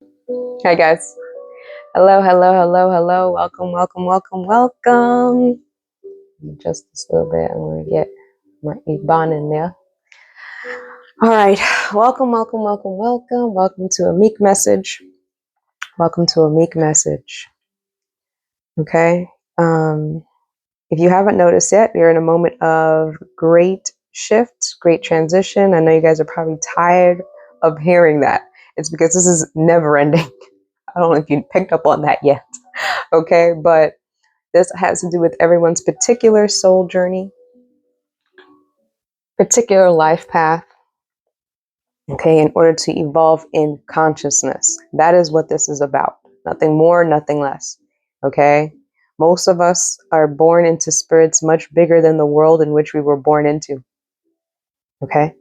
Hi guys. Hello, hello, hello, hello. Welcome, welcome, welcome, welcome. Just this little bit. I'm gonna get my Iban in there. All right. Welcome, welcome, welcome, welcome. Welcome to a Meek message. Welcome to a Meek message. Okay. If you haven't noticed yet, you're in a moment of great shift, great transition. I know you guys are probably tired of hearing that. It's because this is never ending. I don't know if you picked up on that yet. Okay, but this has to do with everyone's particular soul journey, particular life path, okay, in order to evolve in consciousness. That is what this is about. Nothing more, nothing less, okay? Most of us are born into spirits much bigger than the world in which we were born into, okay?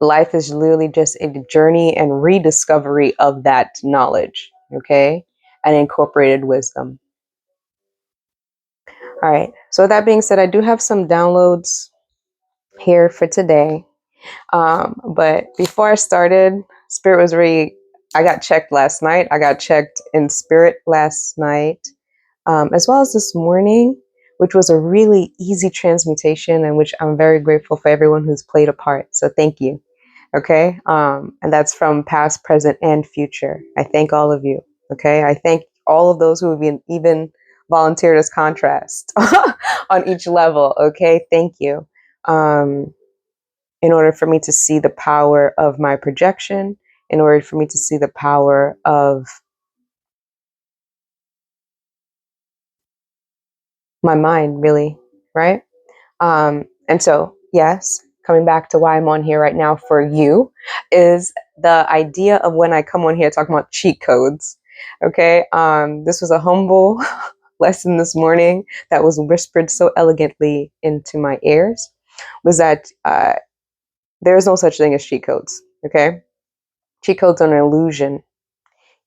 Life is literally just a journey and rediscovery of that knowledge, okay? And incorporated wisdom. All right. So with that being said, I do have some downloads here for today. But before I started, Spirit was really, I got checked last night. I got checked in Spirit last night, as well as this morning, which was a really easy transmutation, and which I'm very grateful for everyone who's played a part. So thank you. Okay. And that's from past, present, and future. I thank all of you. Okay. I thank all of those who have been even volunteered as contrast on each level. Okay. Thank you. In order for me to see the power of my projection, in order for me to see the power of my mind, really, right? And so, yes, coming back to why I'm on here right now for you is the idea of when I come on here talking about cheat codes. Okay, this was a humble lesson this morning that was whispered so elegantly into my ears. Was that there is no such thing as cheat codes. Okay, cheat codes are an illusion.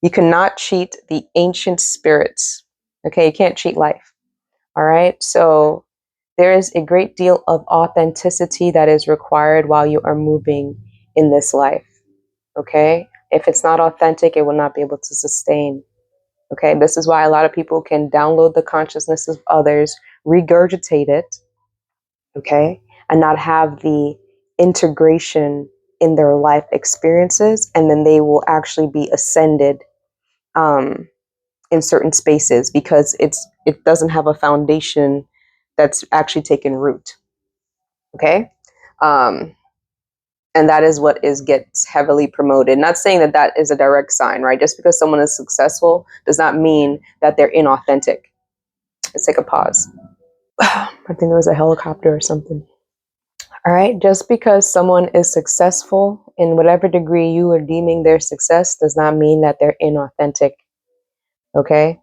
You cannot cheat the ancient spirits. Okay, you can't cheat life. All right. So there is a great deal of authenticity that is required while you are moving in this life. Okay. If it's not authentic, it will not be able to sustain. Okay. This is why a lot of people can download the consciousness of others, regurgitate it. Okay. And not have the integration in their life experiences. And then they will actually be ascended in certain spaces because it doesn't have a foundation that's actually taken root. Okay. um and that is what is gets heavily promoted. Not saying that that is a direct sign, right? Just because someone is successful does not mean that they're inauthentic. Let's take a pause. I think there was a helicopter or something. All right, just because someone is successful in whatever degree you are deeming their success does not mean that they're inauthentic. Okay.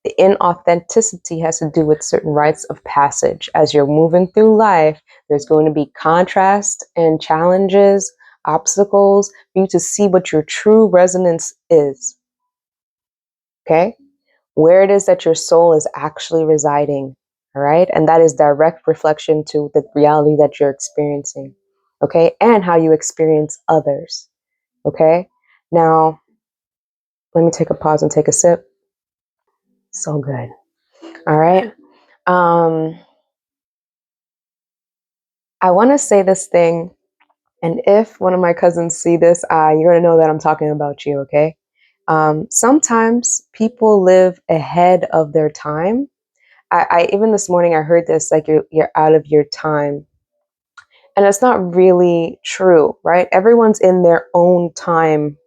The inauthenticity has to do with certain rites of passage. As you're moving through life, there's going to be contrast and challenges, obstacles for you to see what your true resonance is. Okay? Where it is that your soul is actually residing. All right? And that is direct reflection to the reality that you're experiencing. Okay? And how you experience others. Okay? Now, let me take a pause and take a sip. So good. All right. I want to say this thing, and if one of my cousins see this, you're going to know that I'm talking about you, okay? Sometimes people live ahead of their time. I even this morning I heard this, like you're out of your time. And it's not really true, right? Everyone's in their own time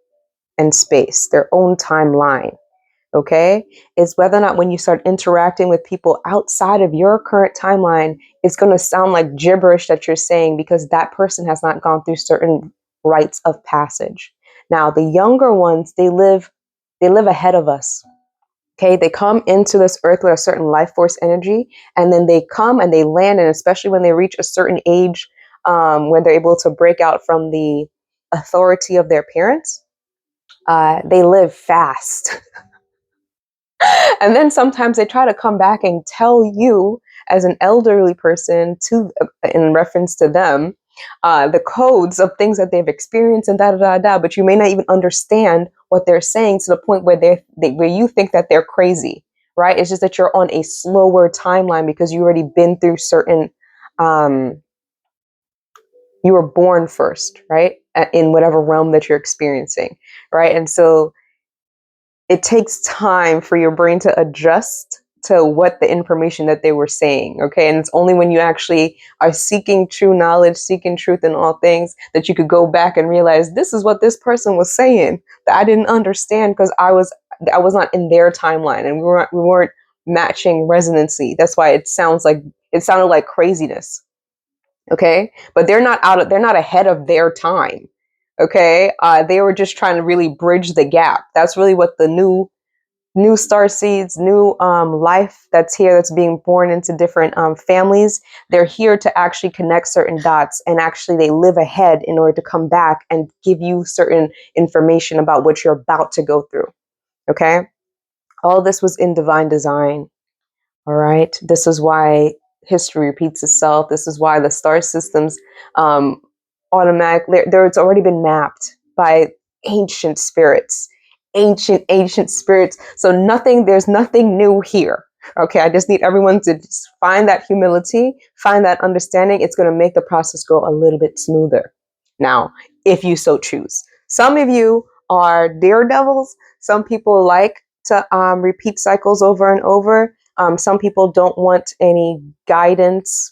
and space, their own timeline. Okay, is whether or not when you start interacting with people outside of your current timeline, it's going to sound like gibberish that you're saying because that person has not gone through certain rites of passage. Now, the younger ones, they live ahead of us. Okay, they come into this earth with a certain life force energy, and then they come and they land, and especially when they reach a certain age, when they're able to break out from the authority of their parents, they live fast. And then sometimes they try to come back and tell you as an elderly person to in reference to them the codes of things that they've experienced and da da da da. But you may not even understand what they're saying to the point where where you think that they're crazy, right? It's just that you're on a slower timeline because you already been through certain. You were born first, right? In whatever realm that you're experiencing, right? And so it takes time for your brain to adjust to what the information that they were saying. Okay. And it's only when you actually are seeking true knowledge, seeking truth in all things, that you could go back and realize this is what this person was saying that I didn't understand because I was not in their timeline, and we weren't matching resonancy. That's why it sounded like craziness. Okay. But they're not ahead of their time. Okay. They were just trying to really bridge the gap. That's really what the new star seeds, new life that's here, that's being born into different families. They're here to actually connect certain dots, and actually they live ahead in order to come back and give you certain information about what you're about to go through. Okay. All this was in divine design. All right. This is why history repeats itself. This is why the star systems um, automatically, it's already been mapped by ancient spirits, ancient spirits. So there's nothing new here. Okay. I just need everyone to just find that humility, find that understanding. It's going to make the process go a little bit smoother. Now, if you so choose. Some of you are daredevils. Some people like to repeat cycles over and over. Some people don't want any guidance,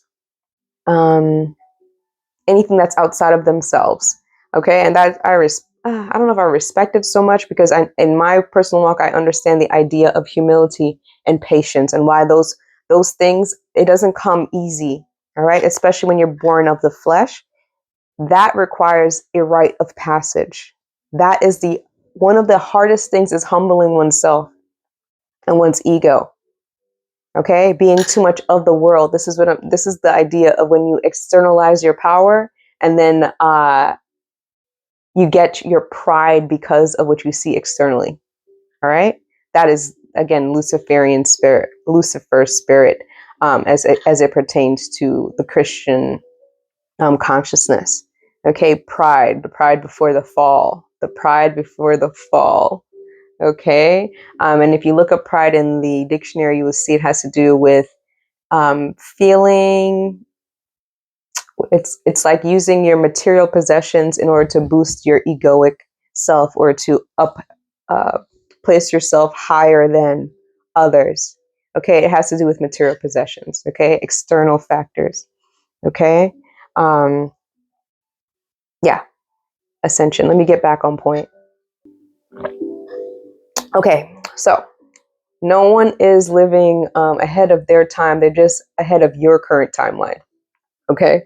anything that's outside of themselves. Okay, and that I don't know if I respect it so much, because in my personal walk, I understand the idea of humility and patience, and why those things, it doesn't come easy. All right, especially when you're born of the flesh, that requires a rite of passage. That is the one of the hardest things, is humbling oneself and one's ego. Okay, being too much of the world. This is the idea of when you externalize your power, and then you get your pride because of what you see externally. All right, that is again Lucifer's spirit, as it pertains to the Christian consciousness. Okay, the pride before the fall, the pride before the fall. Okay, and if you look up pride in the dictionary, you will see it has to do with feeling. It's like using your material possessions in order to boost your egoic self, or to uh, place yourself higher than others. Okay, it has to do with material possessions. Okay, external factors. Okay, um, yeah, ascension. Let me get back on point. Okay, so no one is living ahead of their time. They're just ahead of your current timeline. Okay.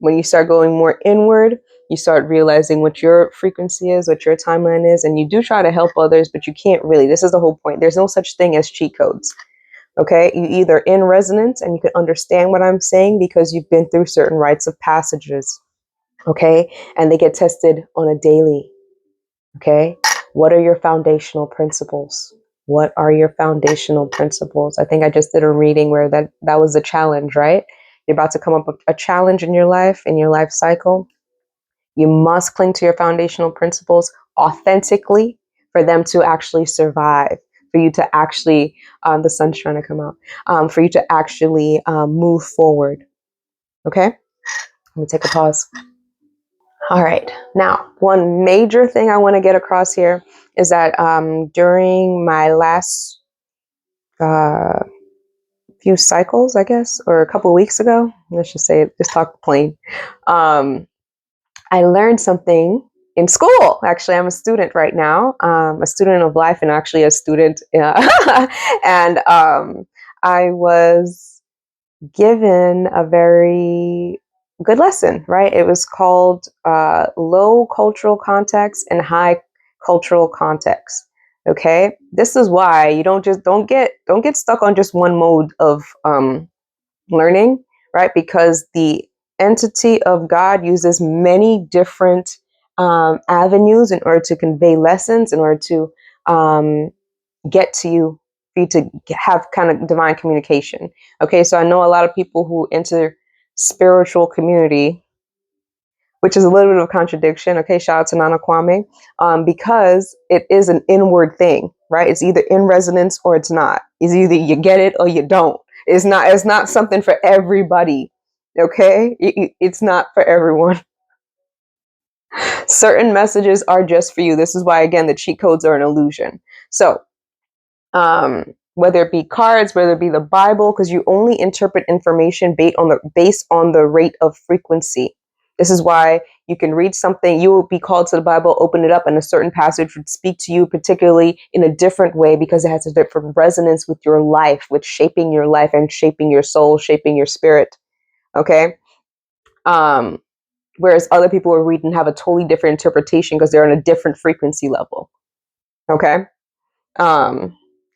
When you start going more inward, you start realizing what your frequency is, what your timeline is, and you do try to help others, but you can't really. This is the whole point. There's no such thing as cheat codes. Okay. You either in resonance and you can understand what I'm saying because you've been through certain rites of passages. Okay. And they get tested on a daily. Okay. What are your foundational principles? What are your foundational principles? I think I just did a reading where that was a challenge, right? You're about to come up with a challenge in your life cycle. You must cling to your foundational principles authentically for them to actually survive, for you to actually, the sun's trying to come out, for you to actually move forward. Okay? Let me take a pause. All right. Now, one major thing I want to get across here is that during my last few cycles, I guess, or a couple of weeks ago, let's just say, just talk plain, I learned something in school. Actually, I'm a student right now, a student of life, and actually a student. And I was given a very good lesson, right? It was called low cultural context and high cultural context. Okay, this is why you don't get stuck on just one mode of learning, right? Because the entity of God uses many different avenues in order to convey lessons, in order to get to you, for you to have kind of divine communication. Okay, so I know a lot of people who enter spiritual community, which is a little bit of a contradiction. Okay, shout out to Nana Kwame, because it is an inward thing, right? It's either in resonance or it's not. It's either you get it or you don't. It's not something for everybody. Okay, it's not for everyone. Certain messages are just for you. This is why, again, the cheat codes are an illusion. So whether it be cards, whether it be the Bible, because you only interpret information based on the rate of frequency. This is why you can read something, you will be called to the Bible, open it up, and a certain passage would speak to you particularly in a different way because it has a different resonance with your life, with shaping your life and shaping your soul, shaping your spirit. Okay. Whereas other people will read and have a totally different interpretation because they're on a different frequency level. Okay.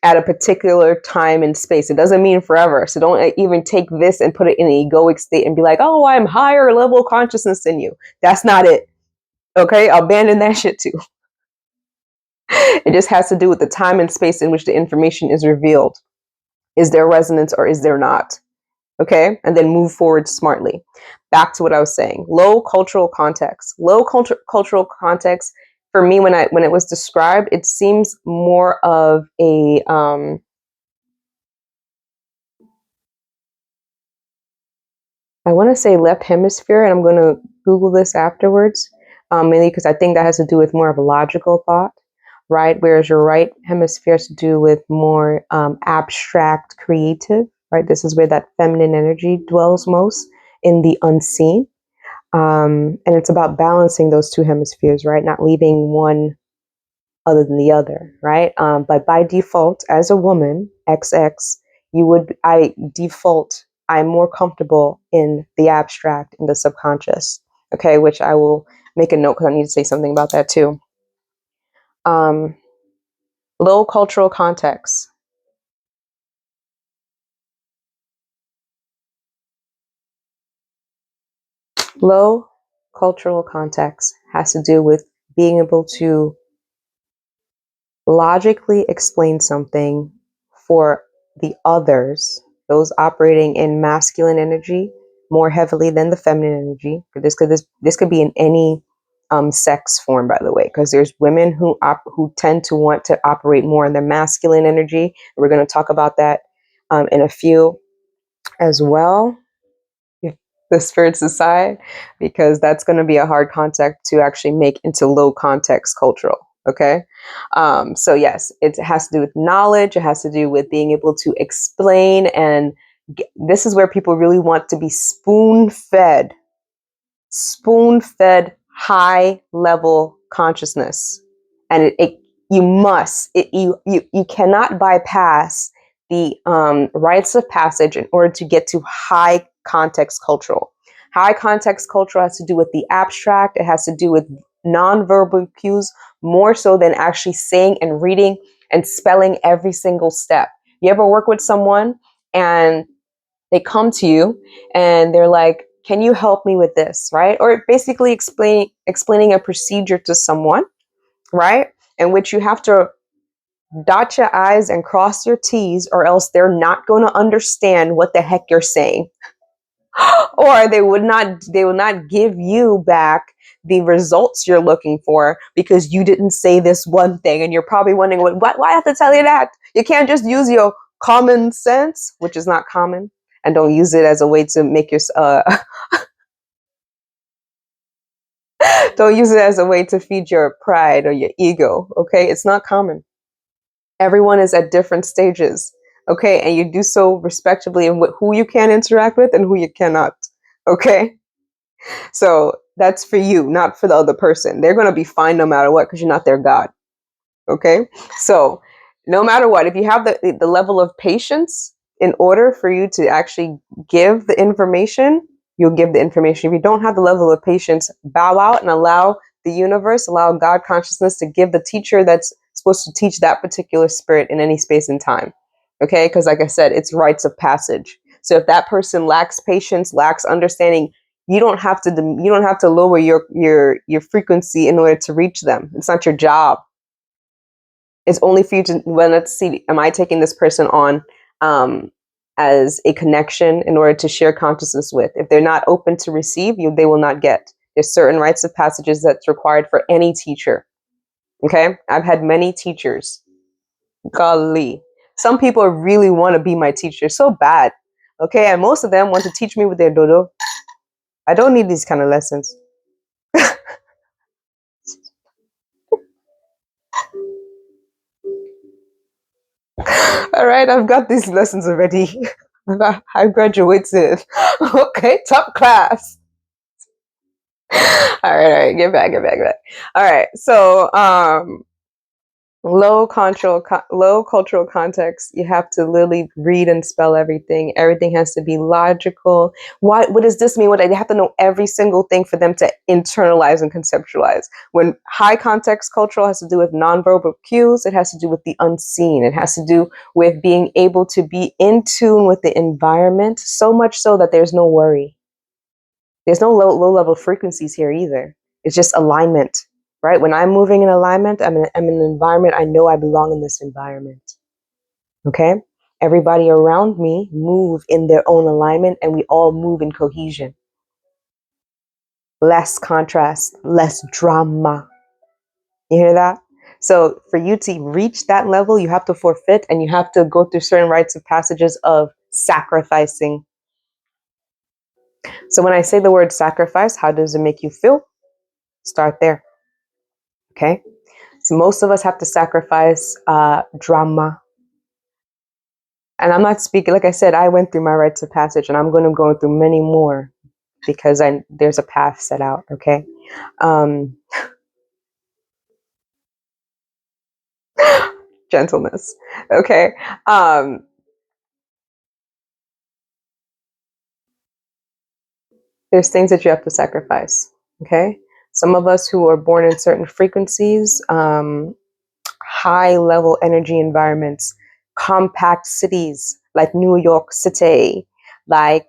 At a particular time and space. It doesn't mean forever. So don't even take this and put it in an egoic state and be like, oh, I'm higher level consciousness than you. That's not it. Okay. Abandon that shit too. It just has to do with the time and space in which the information is revealed. Is there resonance or is there not? Okay. And then move forward smartly. Back to what I was saying. Low cultural context. Cultural context. For me, when it was described, it seems more of a I want to say left hemisphere, and I'm going to Google this afterwards, mainly because I think that has to do with more of a logical thought, right? Whereas your right hemisphere has to do with more abstract, creative, right? This is where that feminine energy dwells most in the unseen. And it's about balancing those two hemispheres, right? Not leaving one other than the other, right? But by default, as a woman, XX, I'm more comfortable in the abstract, in the subconscious, okay? Which I will make a note because I need to say something about that too. Low cultural context. Low cultural context has to do with being able to logically explain something for the others, those operating in masculine energy more heavily than the feminine energy. This could be in any sex form, by the way, because there's women who tend to want to operate more in the masculine energy. We're going to talk about that in a few as well, if the spirits aside, because that's going to be a hard concept to actually make into low context cultural. Okay. So yes, it has to do with knowledge. It has to do with being able to explain. And this is where people really want to be spoon fed high level consciousness. And you cannot bypass the rites of passage in order to get to high context cultural. High context cultural has to do with the abstract. It has to do with nonverbal cues more so than actually saying and reading and spelling every single step. You ever work with someone and they come to you and they're like, can you help me with this, right? Or basically explaining a procedure to someone, right? In which you have to dot your I's and cross your T's, or else they're not going to understand what the heck you're saying. Or they will not give you back the results you're looking for because you didn't say this one thing. And you're probably wondering, why I have to tell you that? You can't just use your common sense, which is not common, and don't use it as a way to make your don't use it as a way to feed your pride or your ego. Okay, it's not common. Everyone is at different stages. Okay, and you do so respectively in who you can interact with and who you cannot. Okay, so that's for you, not for the other person. They're going to be fine no matter what because you're not their God. Okay, so no matter what, if you have the level of patience in order for you to actually give the information, you'll give the information. If you don't have the level of patience, bow out and allow the universe, allow God consciousness to give the teacher that's supposed to teach that particular spirit in any space and time. Okay, because like I said, it's rites of passage. So if that person lacks patience, lacks understanding, you don't have to lower your frequency in order to reach them. It's not your job. It's only for you to, well, let's see, am I taking this person on as a connection in order to share consciousness with? If they're not open to receive you, they will not get. There's certain rites of passages that's required for any teacher. Okay, I've had many teachers. Golly, some people really want to be my teacher so bad. Okay, and most of them want to teach me with their dodo. I don't need these kind of lessons. All right, I've got these lessons already. I've graduated. Okay, top class. All right, get back. All right, so low cultural context. You have to literally read and spell everything. Everything has to be logical. What does this mean? They have to know every single thing for them to internalize and conceptualize. When high context cultural has to do with nonverbal cues, it has to do with the unseen. It has to do with being able to be in tune with the environment, so much so that there's no worry. There's no low level frequencies here either. It's just alignment, right? When I'm moving in alignment, I'm in an environment. I know I belong in this environment. Okay. Everybody around me move in their own alignment, and we all move in cohesion. Less contrast, less drama. You hear that? So for you to reach that level, you have to forfeit, and you have to go through certain rites of passages of sacrificing. So when I say the word sacrifice, how does it make you feel? Start there. Okay. So most of us have to sacrifice drama. And I'm not speaking, like I said, I went through my rites of passage, and I'm going to go through many more because there's a path set out. Okay. Gentleness. Okay. There's things that you have to sacrifice. Okay. Some of us who are born in certain frequencies, high level energy environments, compact cities like New York City, like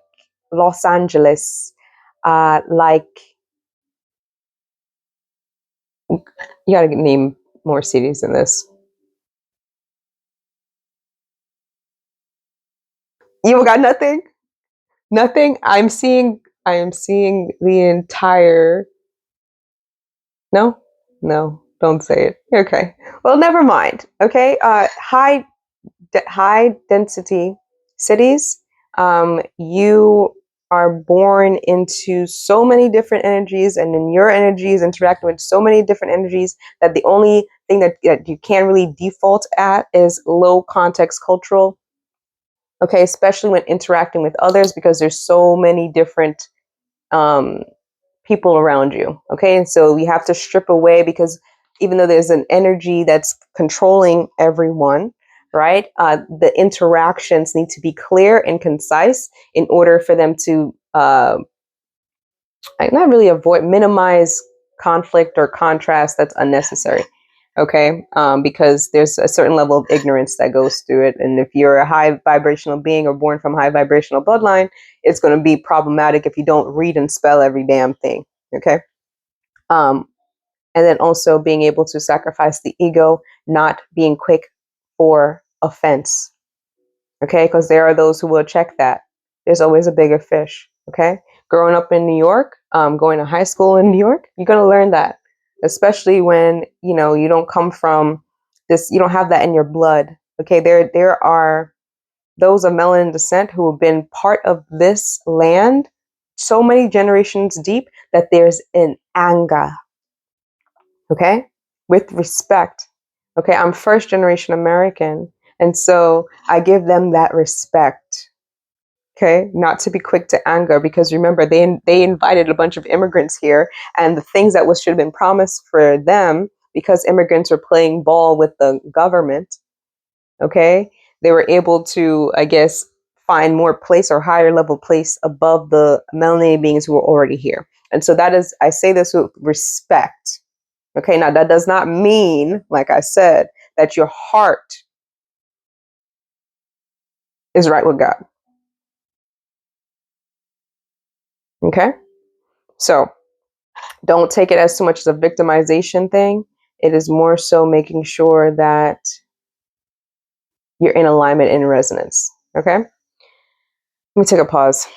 Los Angeles, like, you gotta name more cities than this. You got nothing? Nothing? I am seeing the entire. No? No, don't say it. Okay. Well, never mind. Okay. High density cities, you are born into so many different energies, and then your energy is interacting with so many different energies that the only thing that you can really default at is low context cultural. Okay, especially when interacting with others, because there's so many different um, people around you. Okay, and so we have to strip away, because even though there's an energy that's controlling everyone, right, the interactions need to be clear and concise in order for them to not really minimize conflict or contrast that's unnecessary. Okay, because there's a certain level of ignorance that goes through it, and if you're a high vibrational being or born from high vibrational bloodline, it's going to be problematic if you don't read and spell every damn thing. Okay. um, and then also being able to sacrifice the ego, not being quick for offense. Okay, because there are those who will check that. There's always a bigger fish. Okay, growing up in New York, going to high school in New York, you're gonna learn that, especially when you don't come from this, you don't have that in your blood. Okay, there are those of melanin descent who have been part of this land so many generations deep that there's an anger. Okay, with respect. Okay, I'm first generation American, and so I give them that respect. Okay, not to be quick to anger, because remember, they invited a bunch of immigrants here, and the things that should have been promised for them, because immigrants are playing ball with the government. Okay, they were able to, I guess, find more place or higher level place above the melanated beings who were already here. And so that is, I say this with respect. Okay, now that does not mean, like I said, that your heart is right with God. Okay, so don't take it as so much as a victimization thing. It is more so making sure that you're in alignment and resonance. Okay, let me take a pause.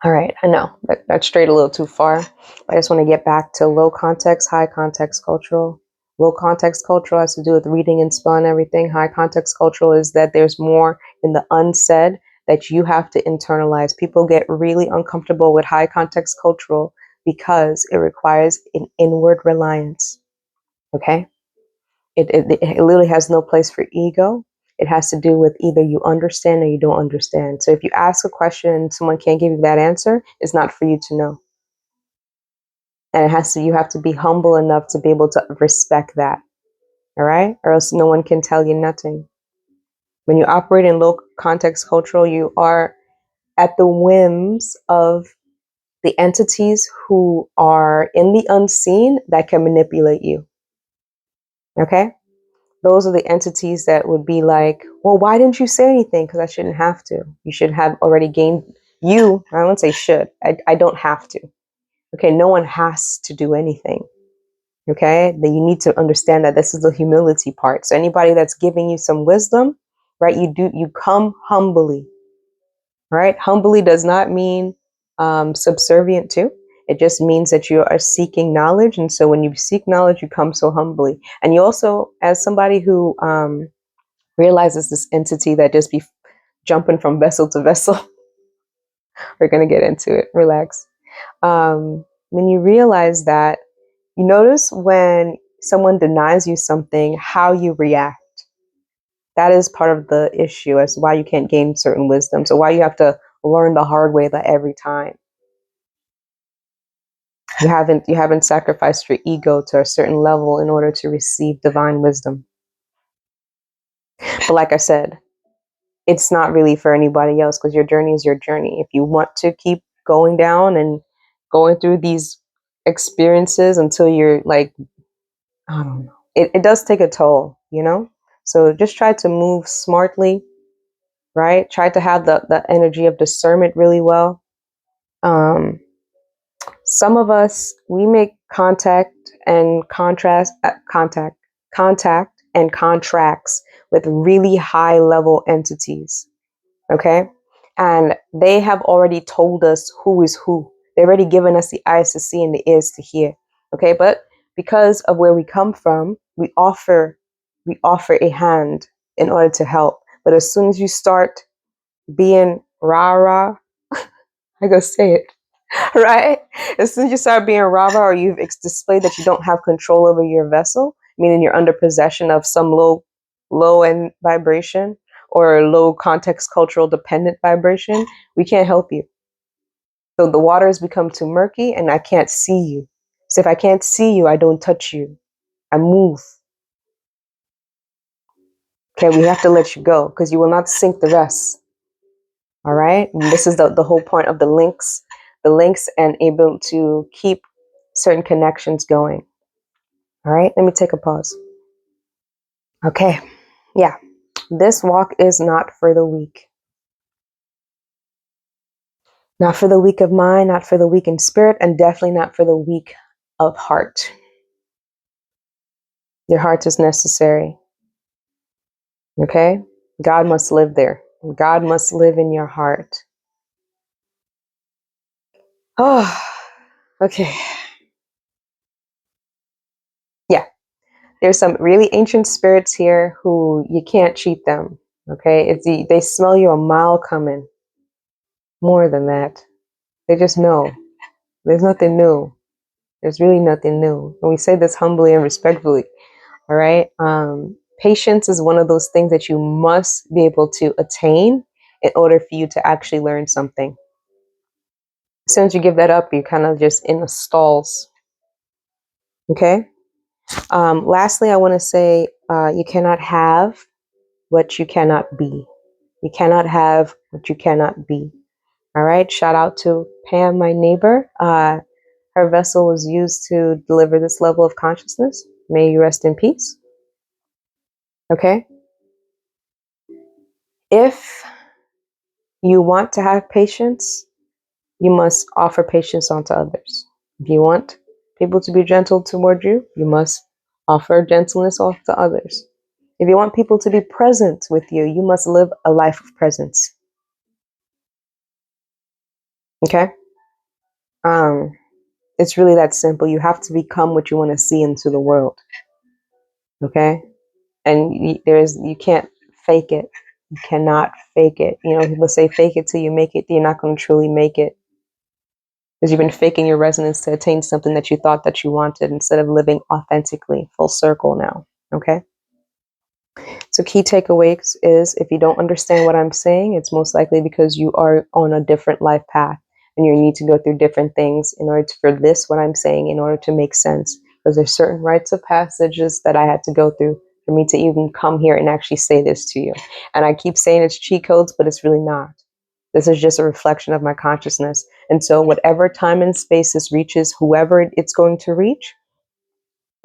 All right, I know that strayed a little too far. I just want to get back to low context, high context cultural. Low context cultural has to do with reading and spell and everything. High context cultural is that there's more in the unsaid that you have to internalize. People get really uncomfortable with high context cultural because it requires an inward reliance. Okay? It literally has no place for ego. It has to do with either you understand or you don't understand. So if you ask a question and someone can't give you that answer, it's not for you to know. And you have to be humble enough to be able to respect that. All right? Or else no one can tell you nothing. When you operate in low context cultural, you are at the whims of the entities who are in the unseen that can manipulate you. Okay? Those are the entities that would be like, well, why didn't you say anything? Because I shouldn't have to. You should have already gained I won't say should. I don't have to. Okay, no one has to do anything. Okay, then you need to understand that this is the humility part. So anybody that's giving you some wisdom, right? You come humbly, right? Humbly does not mean subservient to. It just means that you are seeking knowledge. And so when you seek knowledge, you come so humbly. And you also, as somebody who realizes this entity that just be jumping from vessel to vessel, we're going to get into it. Relax. When you realize that, you notice when someone denies you something, how you react. That is part of the issue as to why you can't gain certain wisdom. So why you have to learn the hard way that every time. You haven't sacrificed your ego to a certain level in order to receive divine wisdom. But like I said, it's not really for anybody else because your journey is your journey. If you want to keep going down and going through these experiences until you're like, I don't know, it does take a toll, you know? So just try to move smartly, right? Try to have the energy of discernment really well. Some of us, we make contact and contracts with really high level entities. Okay. And they have already told us who is who. They've already given us the eyes to see and the ears to hear. Okay. But because of where we come from, we offer a hand in order to help. But as soon as you start being rah rah, I go say it, right? As soon as you start being rah rah or you've displayed that you don't have control over your vessel, meaning you're under possession of some low end vibration or low context cultural dependent vibration, we can't help you. So the waters become too murky and I can't see you. So if I can't see you, I don't touch you. I move. Okay, we have to let you go because you will not sink the rest. All right. And this is the whole point of the links and able to keep certain connections going. All right. Let me take a pause. Okay. Yeah. This walk is not for the weak. Not for the weak of mind, not for the weak in spirit, and definitely not for the weak of heart. Your heart is necessary. Okay? God must live there. God must live in your heart. Oh, okay. Yeah. There's some really ancient spirits here who you can't cheat them. Okay? They smell you a mile coming. More than that. They just know. There's nothing new. There's really nothing new. And we say this humbly and respectfully. All right. Patience is one of those things that you must be able to attain in order for you to actually learn something. As soon as you give that up, you're kind of just in the stalls. Okay. Lastly, I want to say you cannot have what you cannot be. You cannot have what you cannot be. All right. Shout out to Pam, my neighbor. Her vessel was used to deliver this level of consciousness. May you rest in peace. Okay. If you want to have patience, you must offer patience onto others. If you want people to be gentle toward you, you must offer gentleness off to others. If you want people to be present with you, you must live a life of presence. Okay. It's really that simple. You have to become what you want to see into the world. Okay. And you can't fake it. You cannot fake it. You know, people say fake it till you make it. You're not going to truly make it because you've been faking your resonance to attain something that you thought that you wanted instead of living authentically. Full circle now. Okay. So key takeaways is if you don't understand what I'm saying, it's most likely because you are on a different life path and you need to go through different things in order to, for this, what I'm saying, in order to make sense. Because there's certain rites of passages that I had to go through for me to even come here and actually say this to you. And I keep saying it's cheat codes, but it's really not. This is just a reflection of my consciousness. And so whatever time and space this reaches, whoever it's going to reach,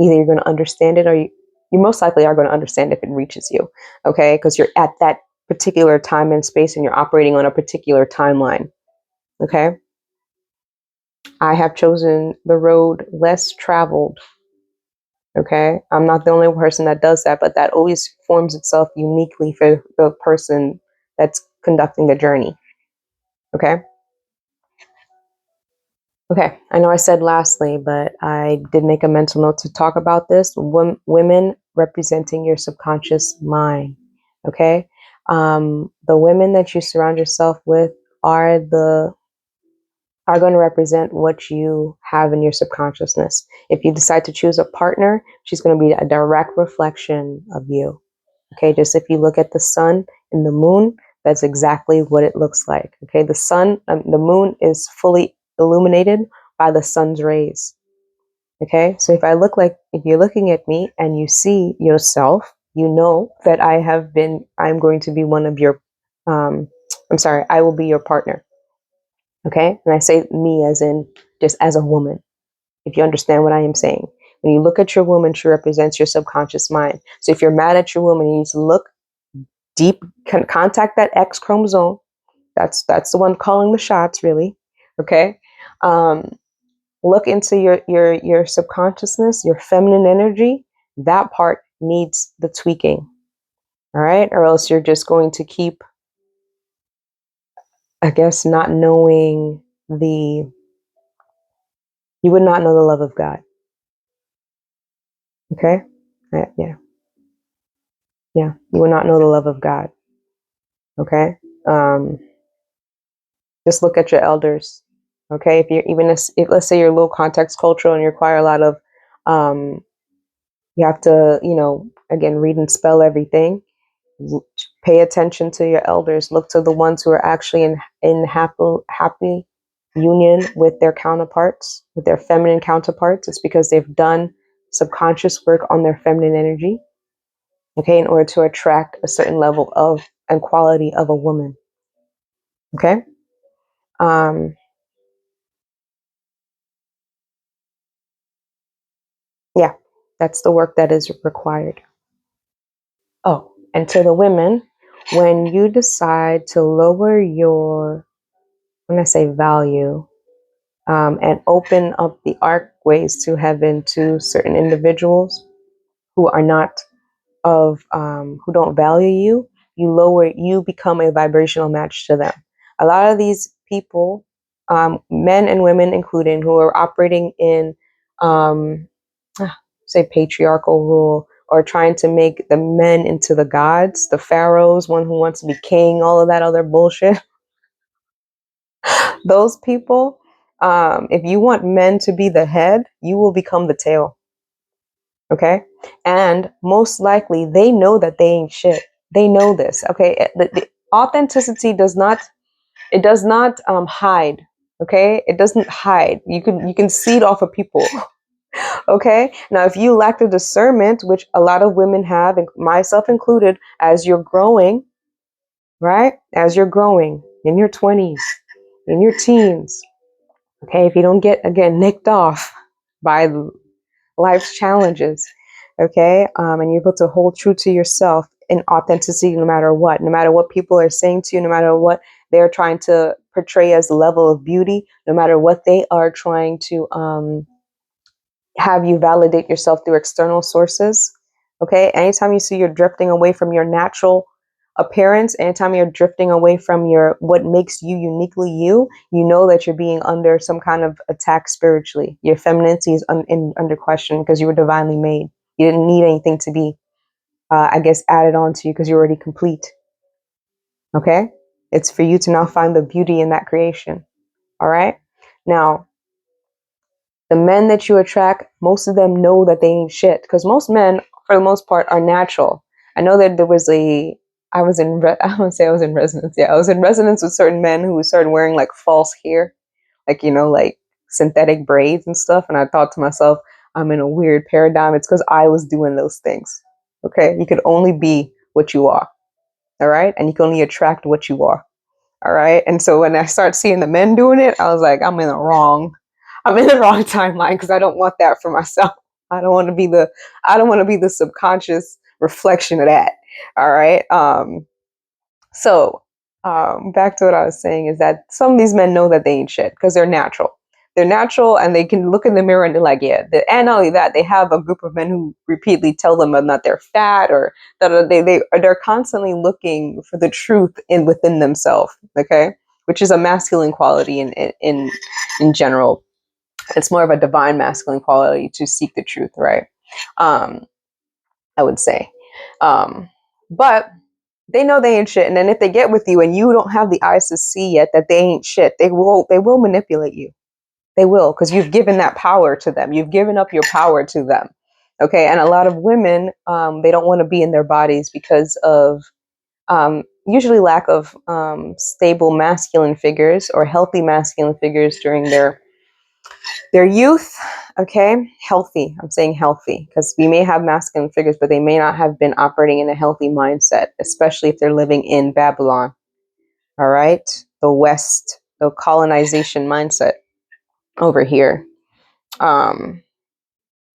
either you're going to understand it or you most likely are going to understand if it reaches you. Okay. Because you're at that particular time and space and you're operating on a particular timeline. Okay. I have chosen the road less traveled. Okay. I'm not the only person that does that, but that always forms itself uniquely for the person that's conducting the journey. Okay. Okay, I know I said lastly, but I did make a mental note to talk about this. Women representing your subconscious mind. Okay, the women that you surround yourself with are the are going to represent what you have in your subconsciousness. If you decide to choose a partner, she's going to be a direct reflection of you. Okay, just if you look at the sun and the moon, that's exactly what it looks like. Okay, the moon is fully illuminated by the sun's rays. Okay, so if you're looking at me and you see yourself, you know that I'm going to be one of your, I will be your partner. Okay, and I say me as in just as a woman, if you understand what I am saying. When you look at your woman, she represents your subconscious mind. So if you're mad at your woman, you need to look deep, contact that X chromosome. That's the one calling the shots, really. Okay. Look into your subconsciousness, your feminine energy. That part needs the tweaking. All right, or else you're just going to keep, I guess, not knowing you would not know the love of God. Okay. Yeah. Yeah. You will not know the love of God. Okay. Um, just look at your elders. Okay. If you're if let's say you're low context cultural and you require a lot of, you have to, again, read and spell everything. Pay attention to your elders. Look to the ones who are actually in happy union with their counterparts, with their feminine counterparts. It's because they've done subconscious work on their feminine energy. Okay, in order to attract a certain level of and quality of a woman. Okay. Um, yeah, that's the work that is required. Oh, and to the women, when you decide to lower your, when I say value, and open up the archways to heaven to certain individuals who are not who don't value you, you become a vibrational match to them. A lot of these people, men and women including, who are operating in, um, say, patriarchal rule or trying to make the men into the gods, the pharaohs, one who wants to be king, all of that other bullshit. Those people, if you want men to be the head, you will become the tail. Okay. And most likely they know that they ain't shit. They know this. Okay. The authenticity does not hide. Okay. It doesn't hide. You can see it off of people. Okay. Now, if you lack the discernment, which a lot of women have, and myself included, as you're growing, right? As you're growing in your 20s, in your teens, okay, if you don't get, again, nicked off by life's challenges, okay, and you're able to hold true to yourself in authenticity no matter what people are saying to you, no matter what they're trying to portray as the level of beauty, no matter what they are trying to have you validate yourself through external sources, okay, anytime you see you're drifting away from your natural appearance, anytime you're drifting away from your what makes you uniquely you, you know that you're being under some kind of attack spiritually. Your femininity is under question because you were divinely made. You didn't need anything to be, I guess, added on to you because you're already complete. Okay? It's for you to now find the beauty in that creation. All right? Now, the men that you attract, most of them know that they ain't shit because most men, for the most part, are natural. I know that there was I was in, I want to say I was in resonance. Yeah, I was in resonance with certain men who started wearing like false hair, like, like synthetic braids and stuff. And I thought to myself, I'm in a weird paradigm. It's because I was doing those things. Okay. You could only be what you are. All right. And you can only attract what you are. All right. And so when I start seeing the men doing it, I was like, I'm in the wrong timeline because I don't want that for myself. I don't want to be the subconscious reflection of that. All right. So back to what I was saying is that some of these men know that they ain't shit because they're natural. They're natural and they can look in the mirror and they're like, yeah. And not only that, they have a group of men who repeatedly tell them that they're fat or that they're constantly looking for the truth within themselves. Okay, which is a masculine quality in general. It's more of a divine masculine quality to seek the truth, right? I would say, but they know they ain't shit. And then if they get with you and you don't have the eyes to see yet that they ain't shit, they will manipulate you. They will, because you've given that power to them. You've given up your power to them. Okay. And a lot of women, they don't want to be in their bodies because of usually lack of stable masculine figures or healthy masculine figures during their youth. Okay. Healthy. I'm saying healthy because we may have masculine figures, but they may not have been operating in a healthy mindset, especially if they're living in Babylon. All right. The West, the colonization mindset over here, in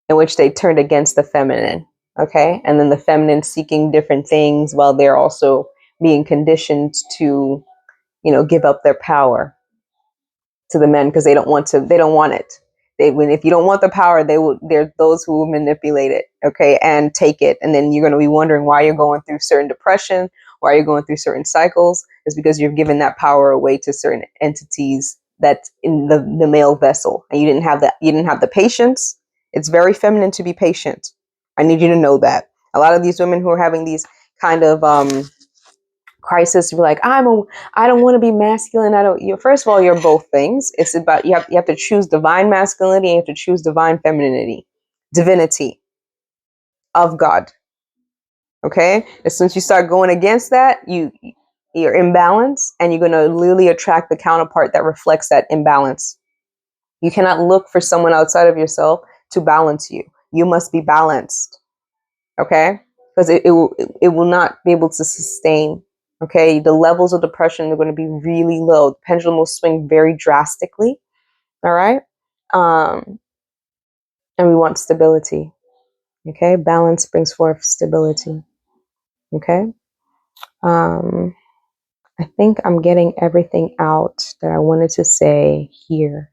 which they turned against the feminine. Okay. And then the feminine seeking different things while they're also being conditioned to, give up their power to the men because they don't want it. If you don't want the power, they're those who will manipulate it, okay, and take it. And then you're going to be wondering why you're going through certain depression, why you're going through certain cycles, is because you've given that power away to certain entities that's in the male vessel. And you didn't have the patience. It's very feminine to be patient. I need you to know that. A lot of these women who are having these kind of crisis, you're like, I don't want to be masculine. First of all, you're both things. It's about, you have to choose divine masculinity and you have to choose divine femininity, divinity of God. Okay. And since you start going against that, you're imbalanced and you're going to literally attract the counterpart that reflects that imbalance. You cannot look for someone outside of yourself to balance you. You must be balanced. Okay. Because it will not be able to sustain. Okay, the levels of depression are going to be really low. The pendulum will swing very drastically. All right, and we want stability. Okay, balance brings forth stability. Okay, I think I'm getting everything out that I wanted to say here.